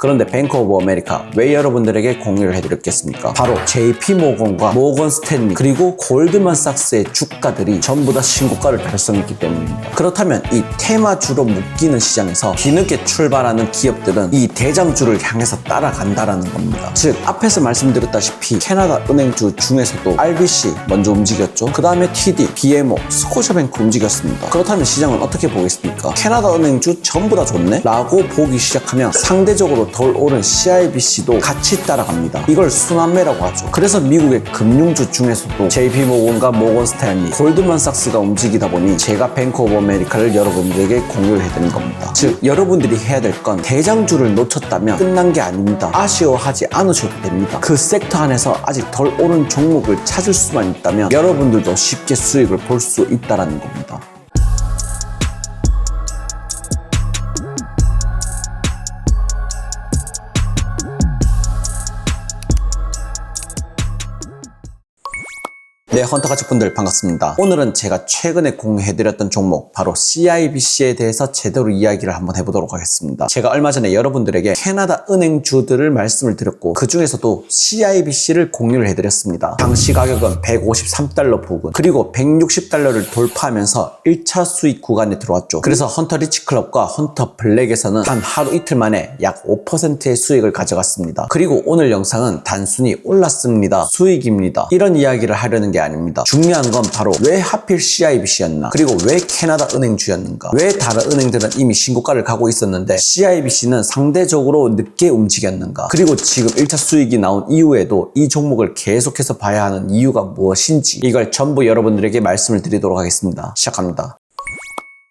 그런데 뱅크 오브 아메리카 왜 여러분들에게 공유를 해드렸겠습니까? 바로 JP모건과 모건 스탠리 그리고 골드만삭스의 주가들이 전부 다 신고가를 달성했기 때문입니다. 그렇다면 이 테마주로 묶이는 시장에서 뒤늦게 출발하는 기업들은 이 대장주를 향해서 따라간다라는 겁니다. 즉 앞에서 말씀드렸다시피 캐나다 은행주 중에서도 RBC 먼저 움직였죠. 그 다음에 TD, BMO, 스코셔뱅크 움직였습니다. 그렇다면 시장은 어떻게 보겠습니까? 캐나다 은행주 전부 다 좋네? 라고 보기 시작하면 상대적으로 덜 오른 CIBC도 같이 따라갑니다. 이걸 순환매라고 하죠. 그래서 미국의 금융주 중에서도 JP모건과 모건 스탠리, 골드만삭스가 움직이다 보니 제가 뱅크 오브 아메리카를 여러분들에게 공유를 해드린 겁니다. 즉 여러분들이 해야 될 건 대장주를 놓쳤다면 끝난 게 아닙니다. 아쉬워하지 않으셔도 됩니다. 그 섹터 안에서 아직 덜 오른 종목을 찾을 수만 있다면 여러분들도 쉽게 수익을 볼 수 있다는 겁니다. 네, 헌터가족분들 반갑습니다. 오늘은 제가 최근에 공유해드렸던 종목 바로 CIBC에 대해서 제대로 이야기를 한번 해보도록 하겠습니다. 제가 얼마 전에 여러분들에게 캐나다 은행주들을 말씀을 드렸고 그 중에서도 CIBC를 공유를 해드렸습니다. 당시 가격은 153달러 부근 그리고 160달러를 돌파하면서 1차 수익 구간에 들어왔죠. 그래서 헌터 리치클럽과 헌터 블랙에서는 단 하루 이틀 만에 약 5%의 수익을 가져갔습니다. 그리고 오늘 영상은 단순히 올랐습니다, 수익입니다, 이런 이야기를 하려는 게 아닙니다. 중요한 건 바로 왜 하필 CIBC였나, 그리고 왜 캐나다 은행주였는가, 왜 다른 은행들은 이미 신고가를 가고 있었는데 CIBC는 상대적으로 늦게 움직였는가, 그리고 지금 1차 수익이 나온 이후에도 이 종목을 계속해서 봐야 하는 이유가 무엇인지, 이걸 전부 여러분들에게 말씀을 드리도록 하겠습니다. 시작합니다.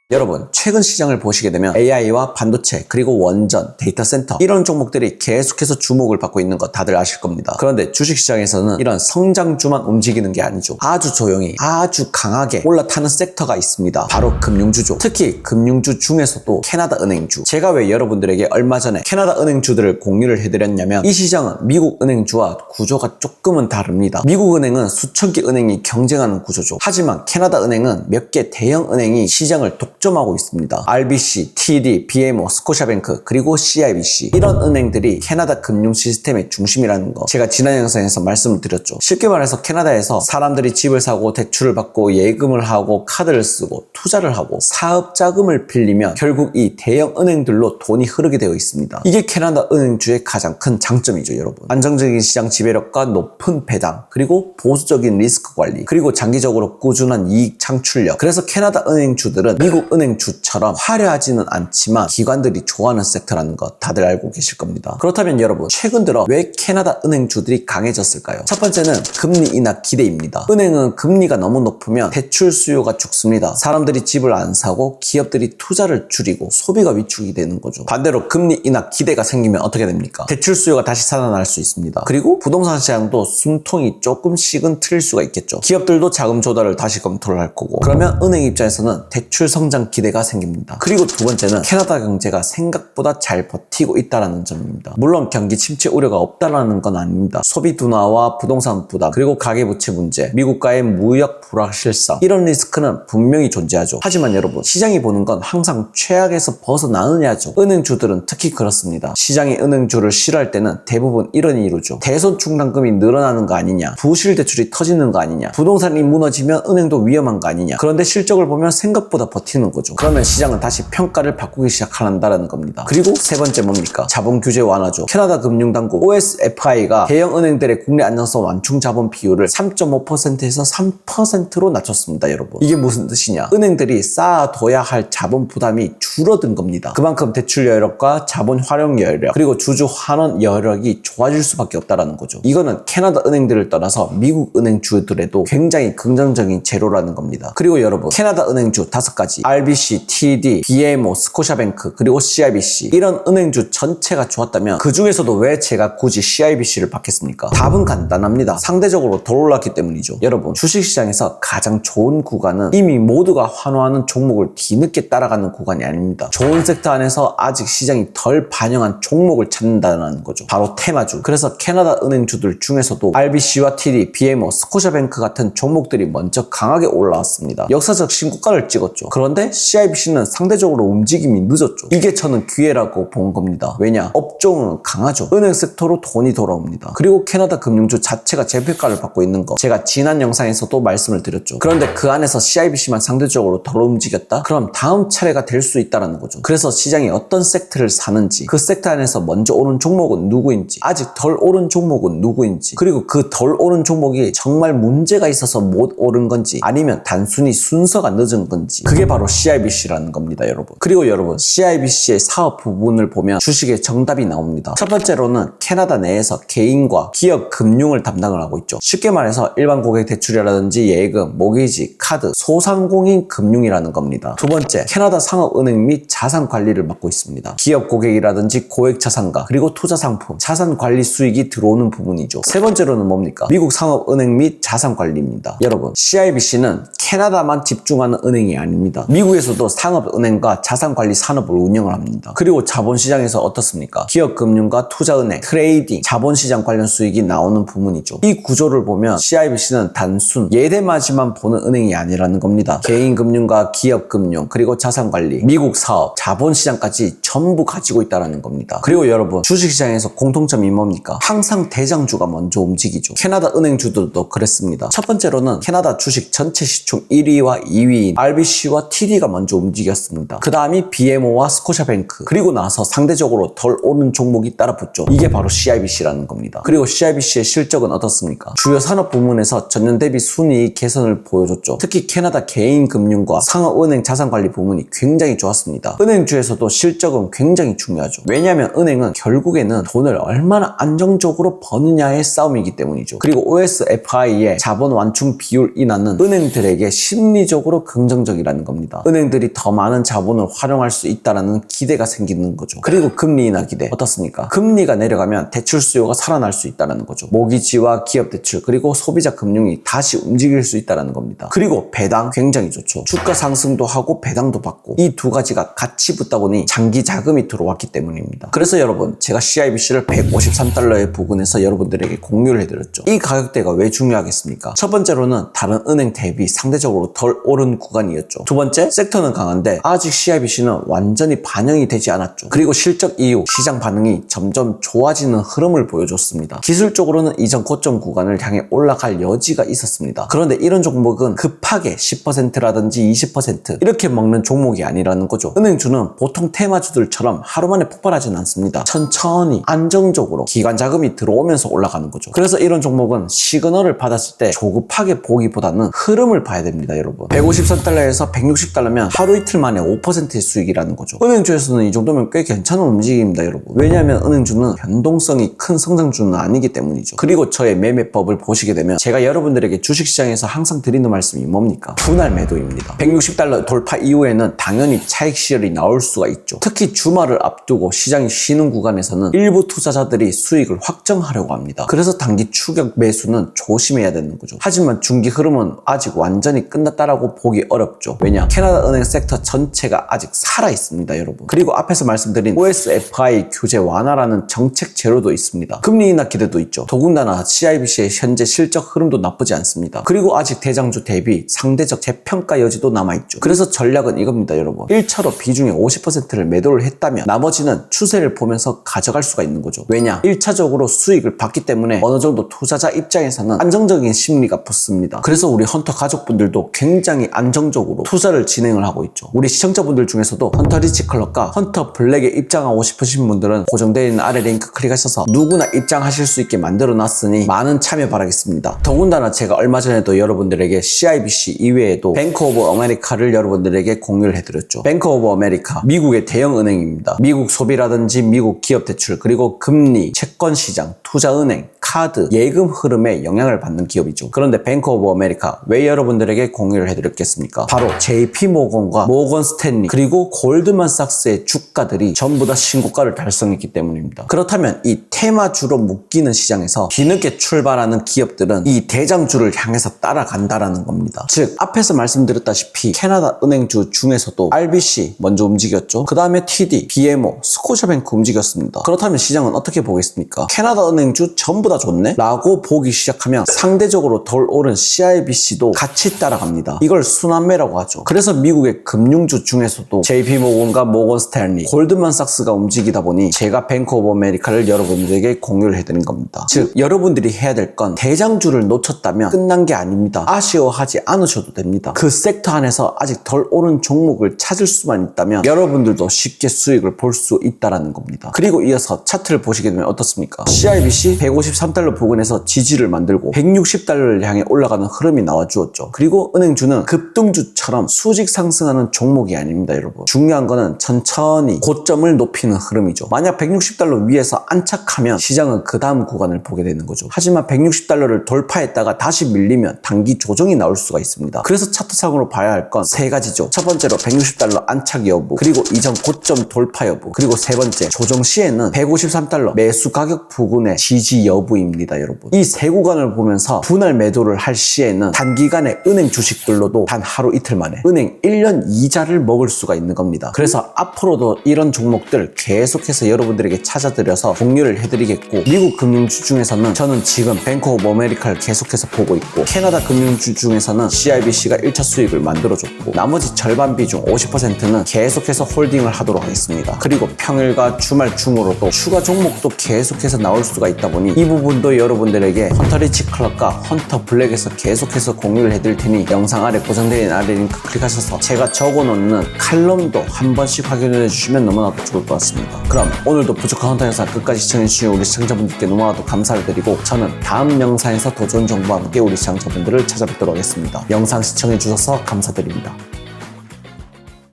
여러분, 최근 시장을 보시게 되면 AI와 반도체 그리고 원전, 데이터 센터 이런 종목들이 계속해서 주목을 받고 있는 거 다들 아실 겁니다. 그런데 주식시장에서는 이런 성장주만 움직이는 게 아니죠. 아주 조용히 아주 강하게 올라타는 섹터가 있습니다. 바로 금융주죠. 특히 금융주 중에서도 캐나다 은행주. 제가 왜 여러분들에게 얼마 전에 캐나다 은행주들을 공유를 해드렸냐면 이 시장은 미국 은행주와 구조가 조금은 다릅니다. 미국 은행은 수천 개 은행이 경쟁하는 구조죠. 하지만 캐나다 은행은 몇 개 대형 은행이 시장을 독점하고 있습니다. RBC, TD, BMO, 스코셔뱅크 그리고 CIBC 이런 은행들이 캐나다 금융 시스템의 중심이라는 거 제가 지난 영상에서 말씀을 드렸죠. 쉽게 말해서 캐나다에서 사람들이 집을 사고 대출을 받고 예금을 하고 카드를 쓰고 투자를 하고 사업 자금을 빌리면 결국 이 대형 은행들로 돈이 흐르게 되어 있습니다. 이게 캐나다 은행주의 가장 큰 장점이죠, 여러분. 안정적인 시장 지배력과 높은 배당 그리고 보수적인 리스크 관리 그리고 장기적으로 꾸준한 이익 창출력. 그래서 캐나다 은행주들은 미국 은행주처럼 화려하지는 않지만 기관들이 좋아하는 섹터라는 거 다들 알고 계실 겁니다. 그렇다면 여러분, 최근 들어 왜 캐나다 은행주들이 강해졌을까요? 첫 번째는 금리 인하 기대입니다. 은행은 금리가 너무 높으면 대출 수요가 죽습니다. 사람들이 집을 안 사고 기업들이 투자를 줄이고 소비가 위축이 되는 거죠. 반대로 금리 인하 기대가 생기면 어떻게 됩니까? 대출 수요가 다시 살아날 수 있습니다. 그리고 부동산 시장도 숨통이 조금씩은 트일 수가 있겠죠. 기업들도 자금 조달을 다시 검토를 할 거고, 그러면 은행 입장에서는 대출 성장 기대가 생깁니다. 그리고 두 번째는 캐나다 경제가 생각보다 잘 버티고 있다는 점입니다. 물론 경기 침체 우려가 없다는 건 아닙니다. 소비 둔화와 부동산 부담 그리고 가계부채 문제, 미국과의 무역 불확실성 이런 리스크는 분명히 존재하죠. 하지만 여러분, 시장이 보는 건 항상 최악에서 벗어나느냐죠. 은행주들은 특히 그렇습니다. 시장이 은행주를 싫어할 때는 대부분 이런 이유죠. 대손 충당금이 늘어나는 거 아니냐, 부실 대출이 터지는 거 아니냐, 부동산이 무너지면 은행도 위험한 거 아니냐. 그런데 실적을 보면 생각보다 버티는 거죠. 그러면 시장은 다시 평가를 바꾸기 시작한다는 겁니다. 그리고 세 번째 뭡니까? 자본 규제 완화죠. 캐나다 금융당국 OSFI가 대형 은행들의 국내 안정성 완충 자본 비율을 3.5%에서 3%로 낮췄습니다, 여러분. 이게 무슨 뜻이냐? 은행들이 쌓아둬야 할 자본 부담이 줄어든 겁니다. 그만큼 대출 여력과 자본 활용 여력 그리고 주주 환원 여력이 좋아질 수밖에 없다는 거죠. 이거는 캐나다 은행들을 떠나서 미국 은행주들에도 굉장히 긍정적인 재료라는 겁니다. 그리고 여러분, 캐나다 은행주 5가지 RBC, TD, BMO, 스코셔뱅크 그리고 CIBC 이런 은행주 전체가 좋았다면 그 중에서도 왜 제가 굳이 CIBC를 받겠습니까? 답은 간단합니다. 상대적으로 덜 올랐기 때문이죠. 여러분, 주식시장에서 가장 좋은 구간은 이미 모두가 환호하는 종목을 뒤늦게 따라가는 구간이 아닙니다. 좋은 섹터 안에서 아직 시장이 덜 반영한 종목을 찾는다는 거죠. 바로 테마주. 그래서 캐나다 은행주들 중에서도 RBC와 TD, BMO, 스코셔뱅크 같은 종목들이 먼저 강하게 올라왔습니다. 역사적 신고가를 찍었죠. 그런데 그런데 CIBC는 상대적으로 움직임이 늦었죠. 이게 저는 기회라고 본 겁니다. 왜냐? 업종은 강하죠. 은행 섹터로 돈이 돌아옵니다. 그리고 캐나다 금융주 자체가 재평가를 받고 있는 거 제가 지난 영상에서도 말씀을 드렸죠. 그런데 그 안에서 CIBC만 상대적으로 덜 움직였다? 그럼 다음 차례가 될 수 있다는 거죠. 그래서 시장이 어떤 섹터를 사는지, 그 섹터 안에서 먼저 오른 종목은 누구인지, 아직 덜 오른 종목은 누구인지, 그리고 그 덜 오른 종목이 정말 문제가 있어서 못 오른 건지 아니면 단순히 순서가 늦은 건지, 그게 바로 CIBC라는 겁니다, 여러분. 그리고 여러분, CIBC의 사업 부분을 보면 주식의 정답이 나옵니다. 첫 번째로는 캐나다 내에서 개인과 기업 금융을 담당을 하고 있죠. 쉽게 말해서 일반 고객 대출이라든지 예금, 모기지, 카드, 소상공인 금융이라는 겁니다. 두 번째, 캐나다 상업은행 및 자산 관리를 맡고 있습니다. 기업 고객이라든지 고액 자산가, 그리고 투자 상품, 자산 관리 수익이 들어오는 부분이죠. 세 번째로는 뭡니까? 미국 상업은행 및 자산 관리입니다. 여러분, CIBC는 캐나다만 집중하는 은행이 아닙니다. 미국에서도 상업은행과 자산관리 산업을 운영을 합니다. 그리고 자본시장에서 어떻습니까? 기업금융과 투자은행, 트레이딩, 자본시장 관련 수익이 나오는 부문이죠. 이 구조를 보면 CIBC는 단순 예대마지만 보는 은행이 아니라는 겁니다. 개인금융과 기업금융, 그리고 자산관리, 미국 사업, 자본시장까지 전부 가지고 있다는 겁니다. 그리고 여러분, 주식시장에서 공통점이 뭡니까? 항상 대장주가 먼저 움직이죠. 캐나다 은행주들도 그랬습니다. 첫 번째로는 캐나다 주식 전체 시총 1위와 2위인 RBC와 TD가 먼저 움직였습니다. 그 다음이 BMO와 스코샤뱅크, 그리고 나서 상대적으로 덜 오른 종목이 따라붙죠. 이게 바로 CIBC라는 겁니다. 그리고 CIBC의 실적은 어떻습니까? 주요 산업 부문에서 전년 대비 순이익 개선을 보여줬죠. 특히 캐나다 개인금융과 상업은행 자산관리 부문이 굉장히 좋았습니다. 은행주에서도 실적은 굉장히 중요하죠. 왜냐하면 은행은 결국에는 돈을 얼마나 안정적으로 버느냐의 싸움이기 때문이죠. 그리고 OSFI의 자본 완충 비율 인하는 은행들에게 심리적으로 긍정적이라는 겁니다. 은행들이 더 많은 자본을 활용할 수 있다는 기대가 생기는 거죠. 그리고 금리 인하 기대 어떻습니까? 금리가 내려가면 대출 수요가 살아날 수 있다는 거죠. 모기지와 기업 대출, 그리고 소비자 금융이 다시 움직일 수 있다는 겁니다. 그리고 배당 굉장히 좋죠. 주가 상승도 하고 배당도 받고, 이 두 가지가 같이 붙다 보니 장기 자금이 들어왔기 때문입니다. 그래서 여러분, 제가 CIBC를 153달러에 부근해서 여러분들에게 공유를 해드렸죠. 이 가격대가 왜 중요하겠습니까? 첫 번째로는 다른 은행 대비 상대적으로 덜 오른 구간이었죠. 두 번째, 섹터는 강한데 아직 CIBC는 완전히 반영이 되지 않았죠. 그리고 실적 이후 시장 반응이 점점 좋아지는 흐름을 보여줬습니다. 기술적으로는 이전 고점 구간을 향해 올라갈 여지가 있었습니다. 그런데 이런 종목은 급하게 10%라든지 20% 이렇게 먹는 종목이 아니라는 거죠. 은행주는 보통 테마주들처럼 하루 만에 폭발하지는 않습니다. 천천히 안정적으로 기관 자금이 들어오면서 올라가는 거죠. 그래서 이런 종목은 시그널을 받았을 때 조급하게 보기보다는 흐름을 봐야 됩니다, 여러분. 153달러에서 160달러면 하루 이틀 만에 5%의 수익이라는 거죠. 은행주에서는 이 정도면 꽤 괜찮은 움직임입니다, 여러분. 왜냐하면 은행주는 변동성이 큰 성장주는 아니기 때문이죠. 그리고 저의 매매법을 보시게 되면 제가 여러분들에게 주식시장에서 항상 드리는 말씀이 뭡니까? 분할 매도입니다. 160달러 돌파 이후에는 당연히 차익 시열이 나올 수가 있죠. 특히 주말을 앞두고 시장이 쉬는 구간에서는 일부 투자자들이 수익을 확정하려고 합니다. 그래서 단기 추격 매수는 조심해야 되는 거죠. 하지만 중기 흐름은 아직 완전히 끝났다라고 보기 어렵죠. 왜냐? 캐나다 은행 섹터 전체가 아직 살아있습니다, 여러분. 그리고 앞에서 말씀드린 OSFI 규제 완화라는 정책 제로도 있습니다. 금리 인하 기대도 있죠. 더군다나 CIBC의 현재 실적 흐름도 나쁘지 않습니다. 그리고 아직 대장주 대비 상대적 재평가 여지도 남아있죠. 그래서 전략은 이겁니다, 여러분. 1차로 비중의 50%를 매도를 했다면 나머지는 추세를 보면서 가져갈 수가 있는 거죠. 왜냐? 1차적으로 수익을 받기 때문에 어느 정도 투자자 입장에서는 안정적인 심리가 붙습니다. 그래서 우리 헌터 가족분들도 굉장히 안정적으로 투자를 진행을 하고 있죠. 우리 시청자분들 중에서도 헌터 리치 클럽과 헌터 블랙에 입장하고 싶으신 분들은 고정되어 있는 아래 링크 클릭하셔서 누구나 입장하실 수 있게 만들어 놨으니 많은 참여 바라겠습니다. 더군다나 제가 얼마 전에도 여러분들에게 CIBC 이외에도 뱅크 오브 아메리카를 여러분들에게 공유를 해드렸죠. 뱅크 오브 아메리카, 미국의 대형 은행입니다. 미국 소비라든지 미국 기업 대출, 그리고 금리, 채권 시장, 투자은행, 카드, 예금 흐름에 영향을 받는 기업이죠. 그런데 뱅크 오브 아메리카 왜 여러분들에게 공유를 해드렸겠습니까? 바로 JP 모건과 모건 스탠리, 그리고 골드만삭스의 주가들이 전부 다 신고가를 달성했기 때문입니다. 그렇다면 이 테마주로 묶이는 시장에서 뒤늦게 출발하는 기업들은 이 대장주를 향해서 따라간다라는 겁니다. 즉 앞에서 말씀드렸다시피 캐나다 은행주 중에서도 RBC 먼저 움직였죠. 그 다음에 TD, BMO, 스코샤뱅크 움직였습니다. 그렇다면 시장은 어떻게 보겠습니까? 캐나다 은행주 전부 다 좋네? 라고 보기 시작하면 상대적으로 덜 오른 CIBC도 같이 따라갑니다. 이걸 순환매라고 하죠. 그래서 미국의 금융주 중에서도 JP모건과 모건 스탠리, 골드만삭스가 움직이다 보니 제가 뱅크 오브 아메리카를 여러분들에게 공유를 해드린 겁니다. 즉 여러분들이 해야 될 건 대장주를 놓쳤다면 끝난 게 아닙니다. 아쉬워하지 않으셔도 됩니다. 그 섹터 안에서 아직 덜 오른 종목을 찾을 수만 있다면 여러분들도 쉽게 수익을 볼 수 있다는 겁니다. 그리고 이어서 차트를 보시게 되면 어떻습니까? CIBC 153달러 부근에서 지지를 만들고 160달러를 향해 올라가는 흐름이 나와주었죠. 그리고 은행주는 급등주처럼 수직 상승하는 종목이 아닙니다, 여러분. 중요한 거는 천천히 고점을 높이는 흐름이죠. 만약 160달러 위에서 안착하면 시장은 그 다음 구간을 보게 되는 거죠. 하지만 160달러를 돌파했다가 다시 밀리면 단기 조정이 나올 수가 있습니다. 그래서 차트상으로 봐야 할 건 세 가지죠. 첫 번째로 160달러 안착 여부, 그리고 이전 고점 돌파 여부, 그리고 세 번째 조정 시에는 153달러 매수 가격 부근의 지지 여부입니다, 여러분. 이 세 구간을 보면서 분할 매도를 할 시에는 단기간에 은행 주식들로도 단 하루 이틀 만에 은행 1년 이자를 먹을 수가 있는 겁니다. 그래서 앞으로도 이런 종목들 계속해서 여러분들에게 찾아드려서 공유를 해드리겠고, 미국 금융주 중에서는 저는 지금 뱅크 오브 아메리카를 계속해서 보고 있고, 캐나다 금융주 중에서는 CIBC가 1차 수익을 만들어줬고, 나머지 절반 비중 50%는 계속해서 홀딩을 하도록 하겠습니다. 그리고 평일과 주말 중으로도 추가 종목도 계속해서 나올 수가 있다 보니 이 부분도 여러분들에게 헌터리치 클럽과 헌터 블랙에서 계속해서 공유를 해드릴 테니 영상 아래 고정되어 있는 아래 링크 클릭하셔서 제가 적어놓는 칼럼도 한 번씩 확인해 주시면 너무나도 좋을 것 같습니다. 그럼 오늘도 부족한 헌터 영상 끝까지 시청해주신 우리 시청자분들께 너무나도 감사를 드리고, 저는 다음 영상에서 더 좋은 정보와 함께 우리 시청자분들을 찾아뵙도록 하겠습니다. 영상 시청해주셔서 감사드립니다.